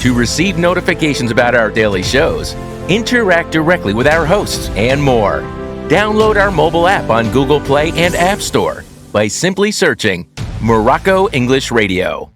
To receive notifications about our daily shows, interact directly with our hosts, and more, download our mobile app on Google Play and App Store by simply searching Morocco English Radio.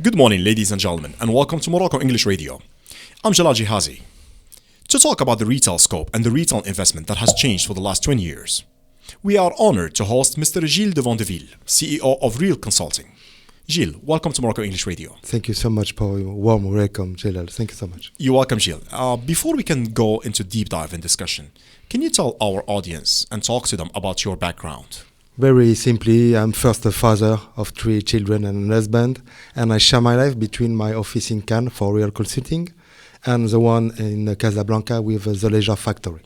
Good morning, ladies and gentlemen, and welcome to Morocco English Radio. I'm Jalal JIHAZI. To talk about the retail scope and the retail investment that has changed for the last 20 years, we are honored to host Mr. Gilles Devendeville, CEO of Real Consulting. Gilles, welcome to Morocco English Radio. Thank you so much for your warm welcome, Jalal. Thank you so much. You're welcome, Gilles. Before we can go into deep dive in discussion, can you tell our audience and talk to them about your background? Very simply, I'm first a father of 3 children and a husband, and I share my life between my office in Cannes for Real Consulting and the one in Casablanca with the Leisure Factory.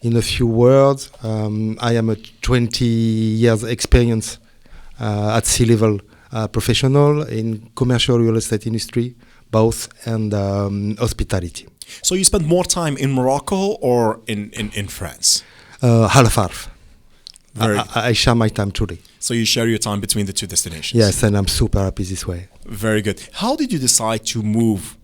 In a few words, I am a 20 years experience at C-level professional in commercial real estate industry, both, and hospitality. So you spend more time in Morocco or in France? Half. I share my time truly. So you share your time between the two destinations? Yes, and I'm super happy this way. Very good. How did you decide to move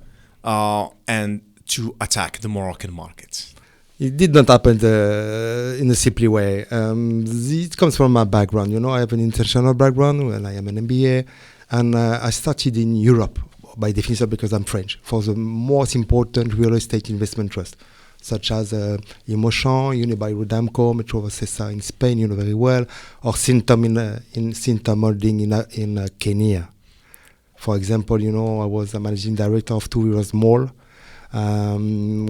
and to attack the Moroccan market? It did not happen in a simple way. It comes from my background. You know, I have an international background and I am an MBA. And I started in Europe, by definition, because I'm French, for the most important real estate investment trust, such as Imochan, Unibail Rodamco, Metrovacesa in Spain, you know very well, or Syntom in Syntom Holding in Kenya. For example, you know, I was a managing director of 2 Years Mall,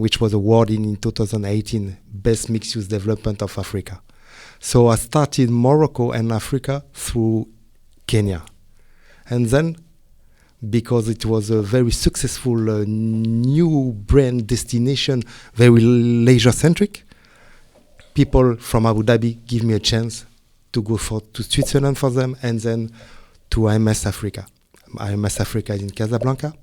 which was awarded in 2018 Best Mixed-Use Development of Africa. So I started Morocco and Africa through Kenya. And then, because it was a very successful new brand destination, very leisure-centric, people from Abu Dhabi give me a chance to go to Switzerland for them, and then to IMS Africa. IMS Africa is in Casablanca.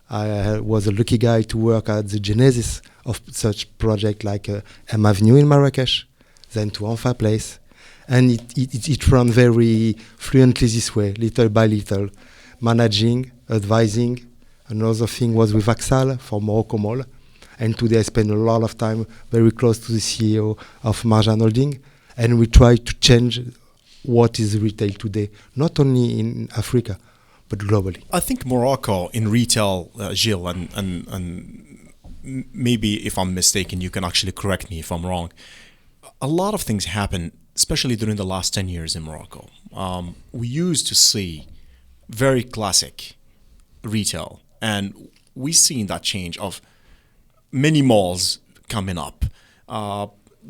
I was a lucky guy to work at the genesis of such project like M Avenue in Marrakesh, then to Anfa Place. And it ran very fluently this way, little by little, managing, advising. Another thing was with Axal for Morocco Mall. And today I spend a lot of time very close to the CEO of Marjan Holding. And we try to change what is retail today, not only in Africa, but globally. I think Morocco in retail, Gilles, and maybe if I'm mistaken, you can actually correct me if I'm wrong. A lot of things happen, especially during the last 10 years in Morocco. We used to see very classic retail, and we've seen that change of many malls coming up,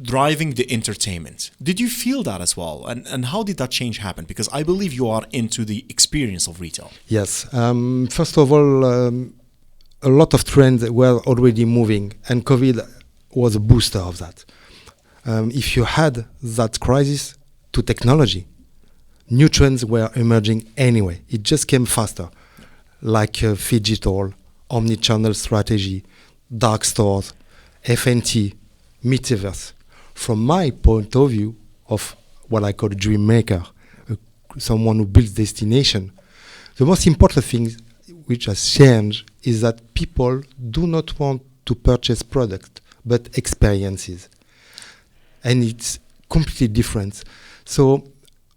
driving the entertainment. Did you feel that as well? And how did that change happen? Because I believe you are into the experience of retail. Yes. First of all, a lot of trends were already moving, and COVID was a booster of that. If you had that crisis to technology, new trends were emerging anyway. It just came faster, like phygital, omni-channel strategy, dark stores, FNT, metaverse. From my point of view of what I call a dream maker, someone who builds destination, the most important thing which has changed is that people do not want to purchase products, but experiences. And it's completely different. So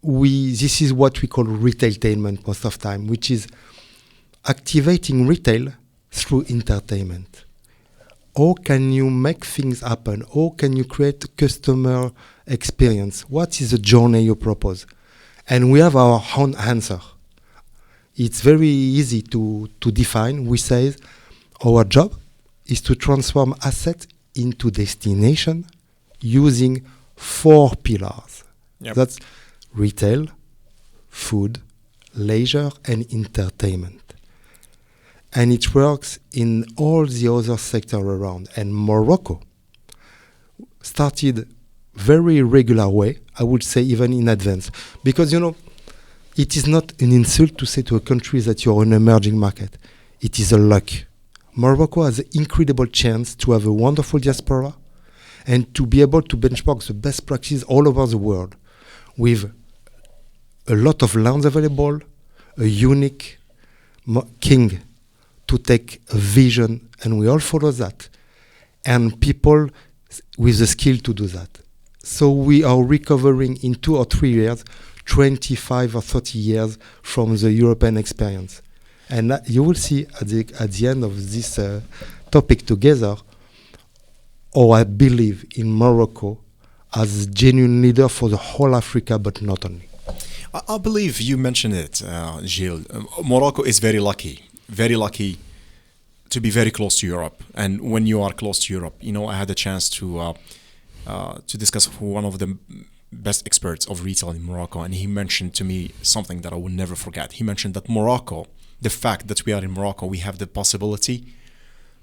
this is what we call retailtainment most of the time, which is activating retail through entertainment. How can you make things happen? How can you create customer experience? What is the journey you propose? And we have our own answer. It's very easy to define. We say our job is to transform assets into destination using 4 pillars. Yep. That's retail, food, leisure, and entertainment. And it works in all the other sectors around. And Morocco started very regular way I would say even in advance. Because, it is not an insult to say to a country that you're an emerging market. It is a luck. Morocco has an incredible chance to have a wonderful diaspora and to be able to benchmark the best practices all over the world with a lot of lands available, a unique king to take a vision, and we all follow that, and people with the skill to do that. So we are recovering in 2 or 3 years, 25 or 30 years from the European experience. And you will see at the end of this topic together, how I believe in Morocco as a genuine leader for the whole Africa, but not only. I believe you mentioned it, Gilles. Morocco is very lucky to be very close to Europe. And when you are close to Europe, I had a chance to discuss with one of the best experts of retail in Morocco, and he mentioned to me something that I will never forget. He mentioned that Morocco, the fact that we are in Morocco, we have the possibility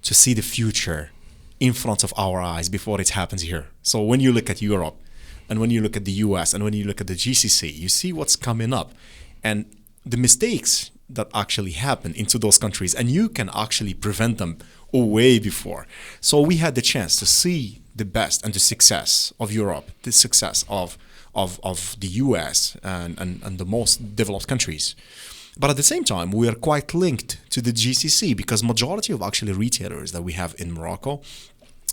to see the future in front of our eyes before it happens here. So when you look at Europe, and when you look at the US, and when you look at the GCC, you see what's coming up and the mistakes that actually happen into those countries, and you can actually prevent them way before. So we had the chance to see the best and the success of Europe, the success of the US and the most developed countries. But at the same time, we are quite linked to the GCC because majority of actually retailers that we have in Morocco,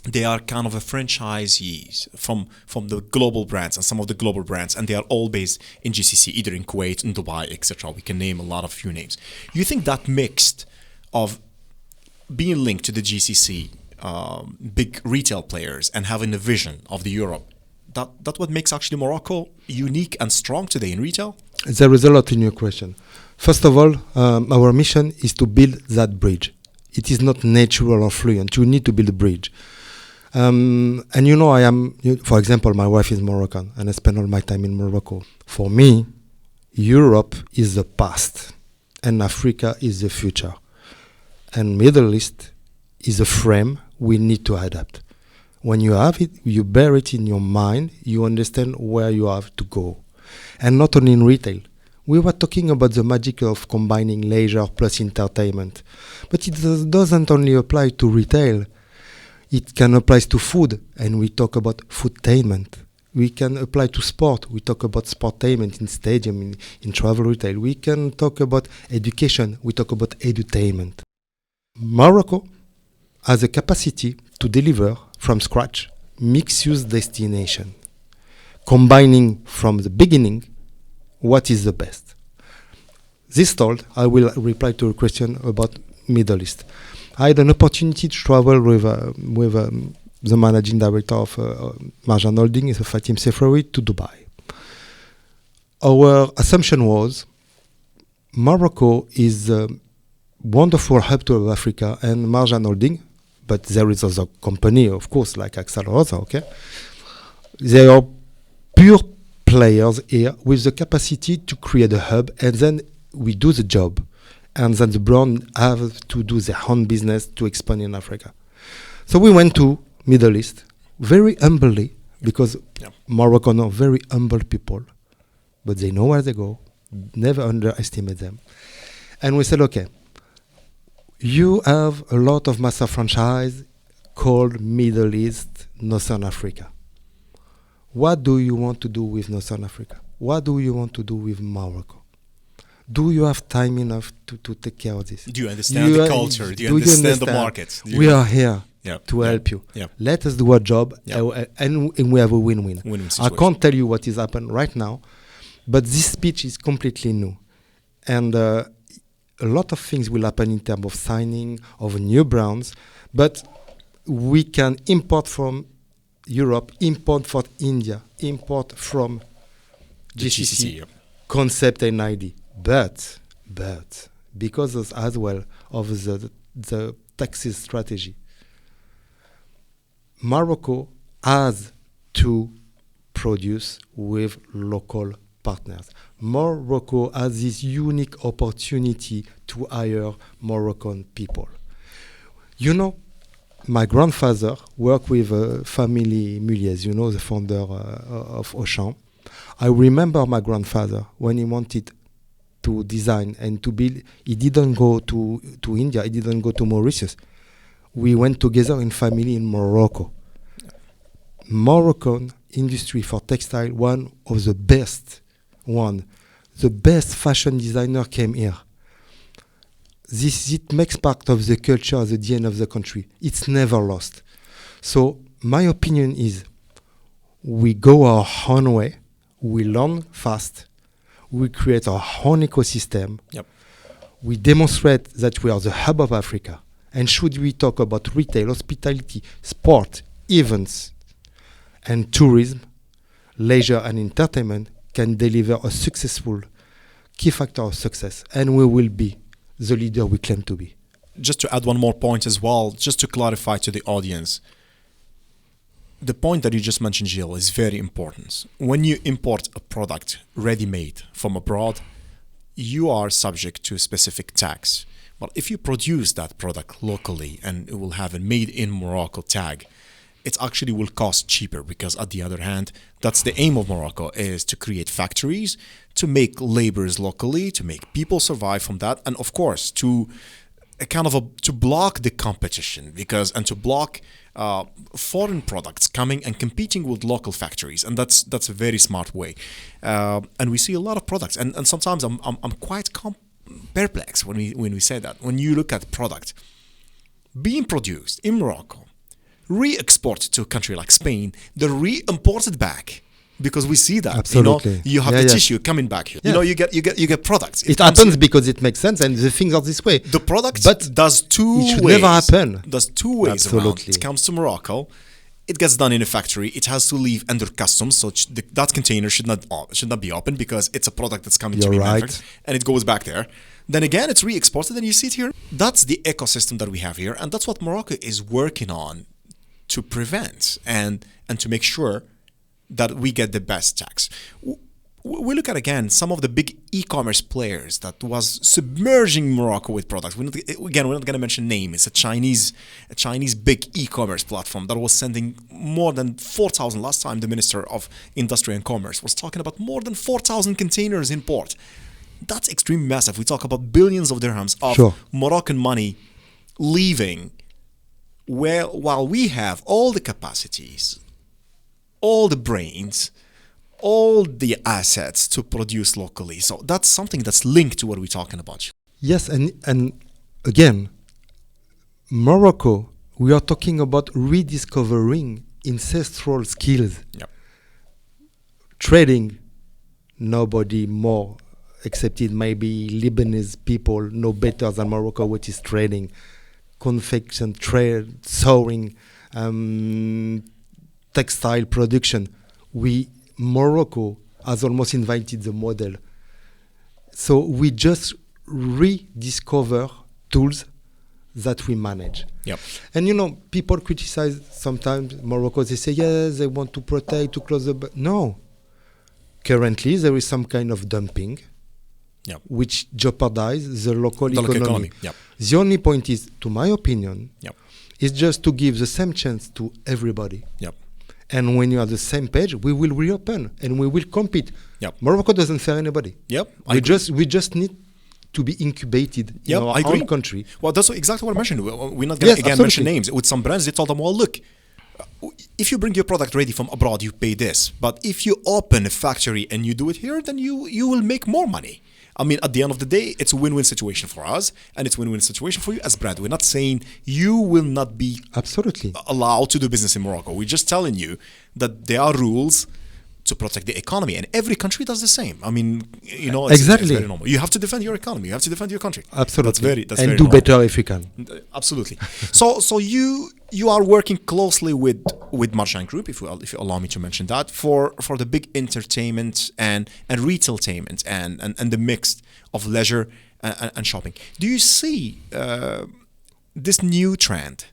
they are kind of a franchisees from the global brands and some of the global brands, and they are all based in GCC, either in Kuwait, in Dubai, etc. We can name a lot of few names. You think that mix of being linked to the GCC, big retail players, and having a vision of the Europe, that what makes actually Morocco unique and strong today in retail? There is a lot in your question. First of all, our mission is to build that bridge. It is not natural or fluent. You need to build a bridge. And for example, my wife is Moroccan, and I spend all my time in Morocco. For me, Europe is the past, and Africa is the future. And Middle East is a frame we need to adapt. When you have it, you bear it in your mind, you understand where you have to go. And not only in retail. We were talking about the magic of combining leisure plus entertainment. But it doesn't only apply to retail. It can apply to food, and we talk about foodtainment. We can apply to sport. We talk about sportainment in stadium, in travel retail. We can talk about education. We talk about edutainment. Morocco has a capacity to deliver from scratch mixed-use destination, combining from the beginning what is the best. This told, I will reply to a question about Middle East. I had an opportunity to travel with the managing director of Marjan Holding, Fatim Sefraoui, to Dubai. Our assumption was Morocco is a wonderful hub to Africa, and Marjan Holding, but there is other company, of course, like Axel Rosa, okay? They are pure players here with the capacity to create a hub, and then we do the job. And then the brand have to do their own business to expand in Africa. So we went to Middle East very humbly, because Moroccan are very humble people, but they know where they go. Never underestimate them. And we said, okay, you have a lot of master franchise called Middle East, Northern Africa. What do you want to do with Northern Africa? What do you want to do with Morocco? Do you have time enough to take care of this? Do you understand the culture? Do you understand the market? We are here to help you. Yeah. Let us do our job, and we have a win-win. Win-win I situation. can't tell you what is happening right now, but this speech is completely new. And a lot of things will happen in terms of signing of new brands, but we can import from Europe, import from India, import from GCC, concept and ID. But because as well of the taxes strategy, Morocco has to produce with local partners. Morocco has this unique opportunity to hire Moroccan people. My grandfather worked with family Muliez, the founder of Auchan. I remember my grandfather when he wanted to design and to build. He didn't go to India. He didn't go to Mauritius. We went together in family in Morocco. Moroccan industry for textile, one of the best one. The best fashion designer came here. It makes part of the culture, the DNA of the country. It's never lost. So my opinion is we go our own way, we learn fast, we create our own ecosystem, we demonstrate that we are the hub of Africa. And should we talk about retail, hospitality, sport, events, and tourism, leisure and entertainment can deliver a successful key factor of success, and we will be the leader we claim to be. Just to add one more point as well, just to clarify to the audience, the point that you just mentioned, Gilles, is very important. When you import a product ready-made from abroad, you are subject to a specific tax. But if you produce that product locally and it will have a made in Morocco tag, it actually will cost cheaper, because at the other hand, that's the aim of Morocco, is to create factories, to make laborers locally, to make people survive from that, and of course to to block the competition, and to block foreign products coming and competing with local factories, and that's a very smart way. And we see a lot of products, and sometimes I'm quite perplexed when we say that. When you look at product being produced in Morocco, re-exported to a country like Spain, they're re-imported back, because we see that. Absolutely. You have the tissue coming back here. Yeah. You get products. It happens because it makes sense, and the things are this way. The product But does two ways. it should never happen. Does two ways around. Absolutely. It comes to Morocco. It gets done in a factory. It has to leave under customs, so that container should not be open, because it's a product that's coming to be manufactured, and it goes back there. Then again, it's re-exported, and you see it here. That's the ecosystem that we have here, and that's what Morocco is working on to prevent and to make sure that we get the best tax. We look at, again, some of the big e-commerce players that was submerging Morocco with products. We're not going to mention name. It's a Chinese big e-commerce platform that was sending more than 4,000. Last time the Minister of Industry and Commerce was talking about more than 4,000 containers in port. That's extremely massive. We talk about billions of dirhams of Moroccan money leaving, while we have all the capacities, all the brains, all the assets to produce locally. So that's something that's linked to what we're talking about. Yes, and again, Morocco, we are talking about rediscovering ancestral skills. Yep. Trading, nobody more, except it maybe Lebanese people know better than Morocco what is trading. Confection, trade, sewing, textile production. Morocco has almost invented the model. So we just rediscover tools that we manage. Yep. And people criticize sometimes Morocco. They say, yes, they want to protect, to close the... No. Currently, there is some kind of dumping, which jeopardizes the local economy. Yep. The only point is, to my opinion, Yep. is just to give the same chance to everybody. Yep. And when you are on the same page, we will reopen and we will compete. Yep. Morocco doesn't fear anybody. Yep. We just need to be incubated in our own country. Well, that's exactly what I mentioned. We're not going to mention names. With some brands, they told them, well, look, if you bring your product ready from abroad, you pay this. But if you open a factory and you do it here, then you will make more money. I mean, at the end of the day, it's a win-win situation for us, and it's a win-win situation for you as brand. We're not saying you will not be allowed to do business in Morocco. We're just telling you that there are rules to protect the economy, and every country does the same. I mean, it's very normal. You have to defend your economy. You have to defend your country. Absolutely. That's and very do normal. better if you can. Absolutely. So you are working closely with Marchand Group, if you allow me to mention that, for the big entertainment and retailtainment and the mix of leisure and shopping. Do you see this new trend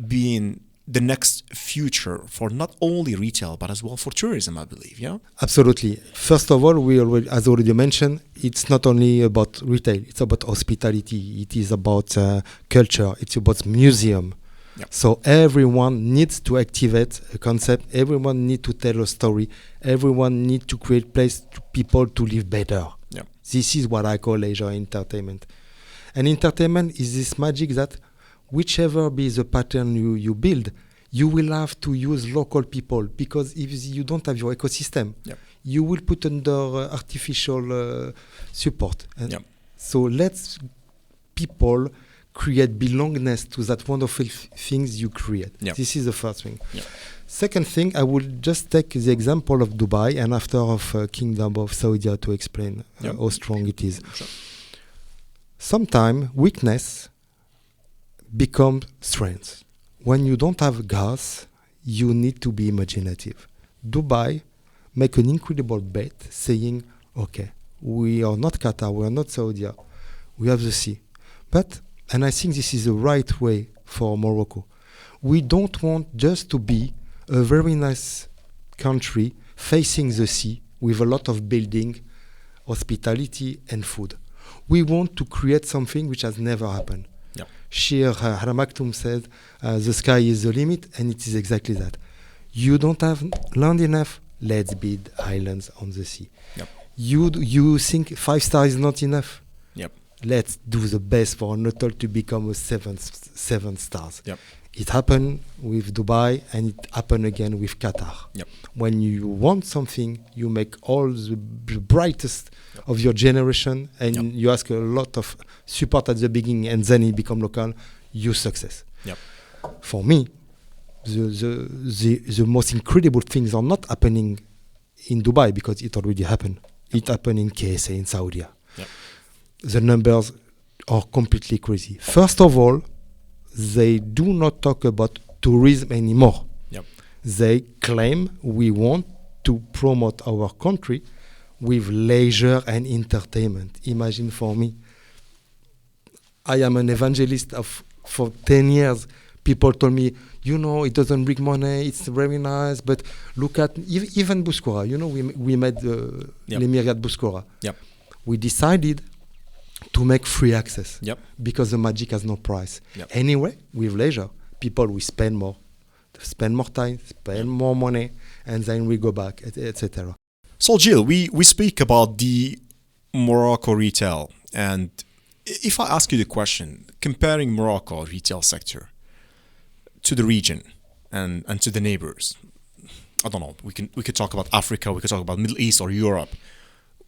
being the next future for not only retail but as well for tourism, I believe? Yeah. Absolutely. First of all, as already mentioned, it's not only about retail; it's about hospitality. It is about culture. It's about museum. Yep. So everyone needs to activate a concept. Everyone needs to tell a story. Everyone needs to create place to people to live better. Yep. This is what I call leisure entertainment. And entertainment is this magic that whichever be the pattern you build, you will have to use local people, because if you don't have your ecosystem, Yep. you will put under artificial support. And Yep. so let's people create belongingness to that wonderful things you create. Yep. This is the first thing. Yep. Second thing, I will just take the example of Dubai and after of Kingdom of Saudi to explain Yep. how strong it is. Sure. Sometimes weakness becomes strength. When you don't have gas, you need to be imaginative. Dubai make an incredible bet saying, okay, we are not Qatar, we are not Saudi, we have the sea. But, and I think this is the right way for Morocco, we don't want just to be a very nice country facing the sea with a lot of building, hospitality and food. We want to create something which has never happened. Yep. Sheikh Haram Maktoum said, the sky is the limit, and it is exactly that. You don't have land enough, let's build islands on the sea. Yep. You think 5 stars is not enough? Yep. Let's do the best for an hotel to become a seven stars. Yep. It happened with Dubai, and it happened again with Qatar. Yep. When you want something, you make all the brightest of your generation, and Yep. you ask a lot of support at the beginning, and then it become local. You success. Yep. For me, the most incredible things are not happening in Dubai because it already happened. It happened in KSA in Saudi. Yep. The numbers are completely crazy. First of all, they do not talk about tourism anymore. Yep. They claim we want to promote our country with leisure and entertainment. Imagine for me, I am an evangelist for 10 years. People told me, it doesn't bring money, it's very nice, but look at even Bouskoura. We made Yep. Les Myriades Bouskoura. Yep. We decided to make free access. Yep. Because the magic has no price. Yep. Anyway, with leisure, people will spend more time, spend more money, and then we go back, etc. So Gilles, we speak about the Morocco retail, and if I ask you the question, comparing Morocco retail sector to the region and to the neighbors, I don't know, we could talk about Africa, we could talk about Middle East or Europe.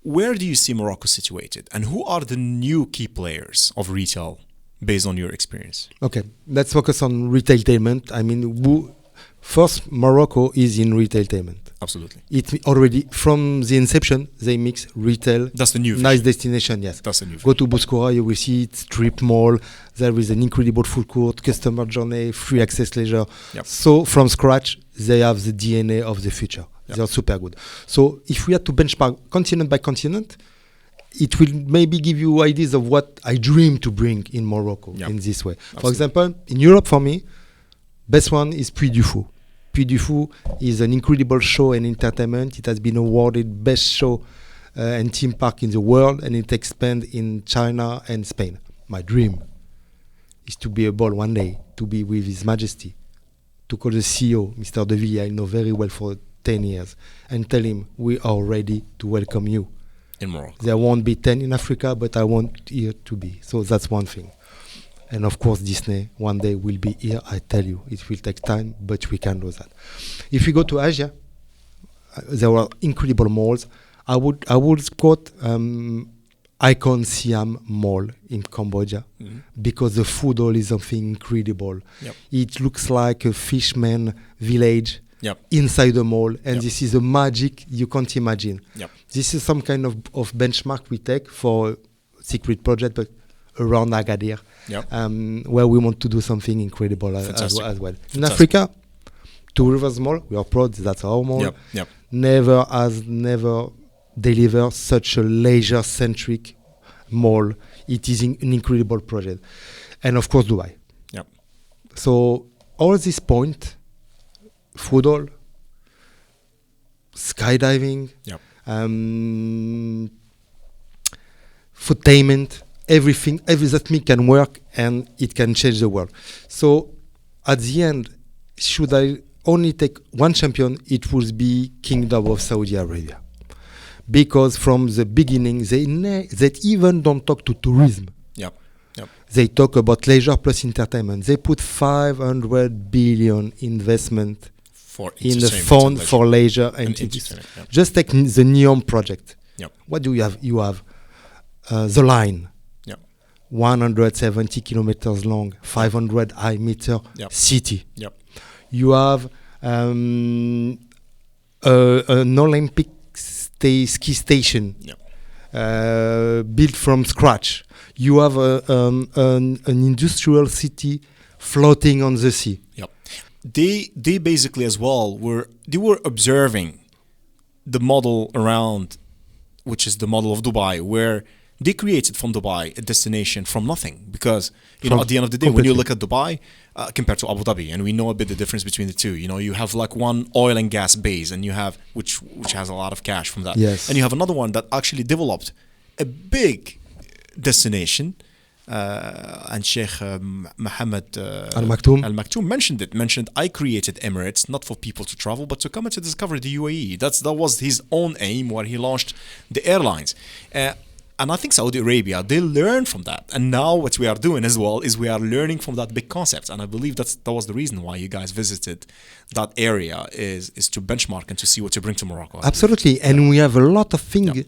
Where do you see Morocco situated, and who are the new key players of retail based on your experience? Okay, let's focus on retailtainment. I mean, first, Morocco is in retailtainment. Absolutely. It already, from the inception, they mix retail, That's the new nice vision. destination, yes. That's the new Go to Bouskoura, you will see it, strip mall, there is an incredible food court, customer journey, free access leisure. Yep. So from scratch, they have the DNA of the future. Yep. They are super good. So if we had to benchmark continent by continent, it will maybe give you ideas of what I dream to bring in Morocco Yep. in this way. Absolutely. For example, in Europe for me, best one is Puy du Fou. Puy du Fou is an incredible show and entertainment. It has been awarded best show and theme park in the world, and it expands in China and Spain. My dream is to be able one day to be with His Majesty, to call the CEO, Mr. Deville, I know very well for 10 years, and tell him we are ready to welcome you. in Morocco. There won't be 10 in Africa, but I want here to be. So that's one thing. And of course, Disney one day will be here. I tell you, it will take time, but we can do that. If we go to Asia, there were incredible malls. I would quote Icon Siam Mall in Cambodia because the food hall is something incredible. Yep. It looks like a fisherman village Yep. inside the mall, and Yep. this is a magic you can't imagine. Yep. This is some kind of benchmark we take for secret project, but around Agadir, Yep. where we want to do something incredible as Fantastic. well. In Fantastic. Africa, Two Rivers Mall, we are proud, that's our mall. Yep. Yep. Never delivered such a leisure-centric mall. It is an incredible project. And of course, Dubai. Yep. So all this point, food hall, skydiving, Yep. foodtainment, everything that me can work, and it can change the world. So at the end, should I only take one champion, it would be Kingdom of Saudi Arabia. Because from the beginning, they even don't talk to tourism. Yep. They talk about leisure plus entertainment. They put 500 billion investment in the fund for leisure and entertainment. Yep. Just take the NEOM project. Yep. What do you have? You have the line, 170 kilometers long, 500 high meter city. Yep. You have an Olympic ski station built from scratch. You have an industrial city floating on the sea. Yep. They basically as well were observing the model around, which is the model of Dubai, where they created from Dubai a destination from nothing. Because at the end of the day, when you look at Dubai compared to Abu Dhabi, and we know a bit the difference between the two. You have like one oil and gas base, and you have which has a lot of cash from that. Yes. And you have another one that actually developed a big destination. And Sheikh Mohammed Al Maktoum mentioned I created Emirates not for people to travel but to come and to discover the UAE. That was his own aim where he launched the airlines. And I think Saudi Arabia, they learned from that. And now what we are doing as well is we are learning from that big concept. And I believe that was the reason why you guys visited that area is to benchmark and to see what to bring to Morocco. Absolutely. And we have a lot of things. Yep.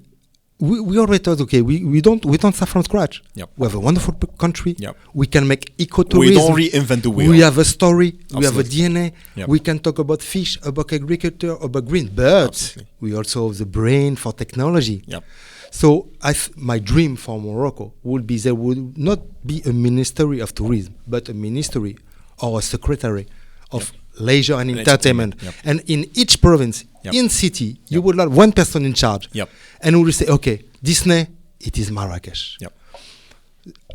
We already thought, okay, we don't start from scratch. Yep. We have a wonderful country. Yep. We can make ecotourism. We don't reinvent the wheel. We have a story. Absolutely. We have a DNA. Yep. We can talk about fish, about agriculture, about green. But Absolutely. we also have the brain for technology. Yep. So my dream for Morocco would be there would not be a ministry of tourism, but a ministry or a secretary of leisure and entertainment. Yep. And in each province, in city, you would have one person in charge. Yep. And we will say, okay, Disney, it is Marrakesh. Yep.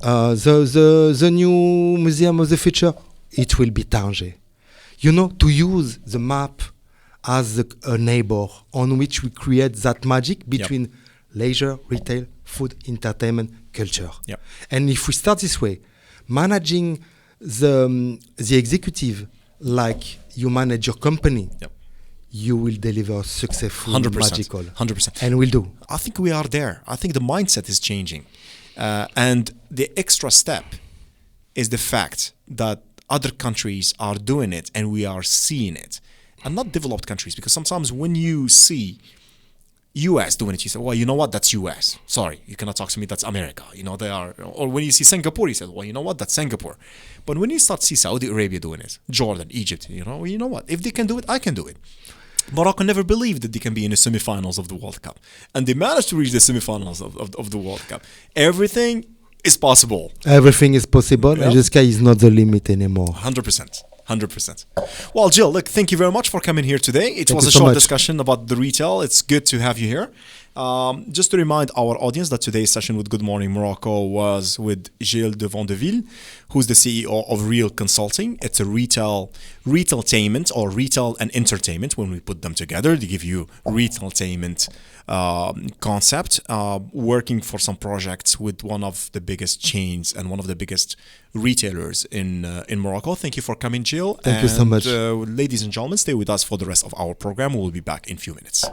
The new Museum of the Future, it will be Tanger. To use the map as a neighbor on which we create that magic between leisure, retail, food, entertainment, culture. Yep. And if we start this way, managing the executive like you manage your company, you will deliver successful, 100%, magical. 100%. And we'll do. I think we are there. I think the mindset is changing. And the extra step is the fact that other countries are doing it and we are seeing it. And not developed countries, because sometimes when you see US doing it, you say, well, you know what, that's US. Sorry, you cannot talk to me, that's America. They are. Or when you see Singapore, you say, well, you know what, that's Singapore. But when you start to see Saudi Arabia doing it, Jordan, Egypt, you know what, if they can do it, I can do it. Morocco never believed that they can be in the semifinals of the World Cup. And they managed to reach the semifinals of the World Cup. Everything is possible. Everything is possible, and the sky is not the limit anymore. 100%. 100%. Well, Jill, look, thank you very much for coming here today. It was a short discussion about the retail. It's good to have you here. Just to remind our audience that today's session with Good Morning Morocco was with Gilles Devendeville, who's the CEO of Real Consulting. It's a retailtainment or retail and entertainment. When we put them together, they give you retailtainment concept, working for some projects with one of the biggest chains and one of the biggest retailers in Morocco. Thank you for coming, Jill. Thank you so much. Ladies and gentlemen, stay with us for the rest of our program. We'll be back in a few minutes.